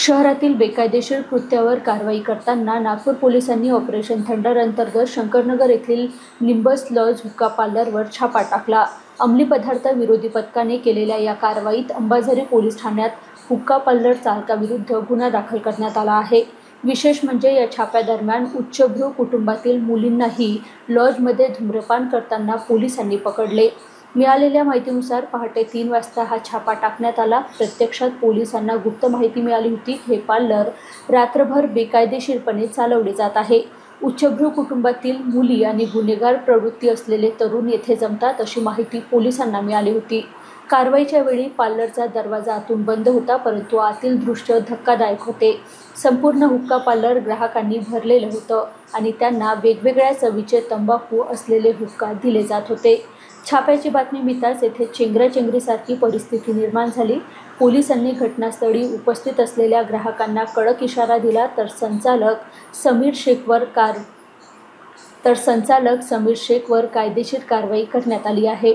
शहरातील बेकायदेशीर कृत्यावर कारवाई करताना नागपूर पोलिसांनी ऑपरेशन थंडर अंतर्गत शंकरनगर येथील निंबस लॉज हुक्का पार्लरवर छापा टाकला। अंमली पदार्थ विरोधी पथकाने केलेल्या या कारवाईत अंबाझरी पोलीस ठाण्यात हुक्का पार्लर चालकाविरुद्ध गुन्हा दाखल करण्यात आला आहे। विशेष म्हणजे या छाप्यादरम्यान उच्चभ्रू कुटुंबातील मुलींनाही लॉजमध्ये धूम्रपान करताना पोलिसांनी पकडले। मिळालेल्या माहितीनुसार पहाटे 3 वाजता हा छापा टाकण्यात आला। प्रत्यक्षात पोलिसांना गुप्त माहिती मिळाली होती की हे पार्लर रात्रभर बेकायदेशीरपणे चालवले जात आहे। उच्चभ्रू कुटुंबातील मुली आणि गुन्हेगार प्रवृत्ती असलेले तरुण येथे जमतात अशी माहिती पोलिसांना मिळाली होती। कारवाईच्या वेळी पार्लरचा दरवाजा आतून बंद होता, परंतु आतील दृश्य धक्कादायक होते। संपूर्ण हुक्का पार्लर ग्राहकांनी भरलेलं होतं आणि त्यांना वेगवेगळ्या चवीचे तंबाखू असलेले हुक्का दिले जात होते। छाप्याची बातमी मिळताच येथे चेंगराचेंगरीसारखी परिस्थिती निर्माण झाली। पोलिसांनी घटनास्थळी उपस्थित असलेल्या ग्राहकांना कडक इशारा दिला तर संचालक समीर शेखवर कायदेशीर कारवाई करण्यात आली आहे।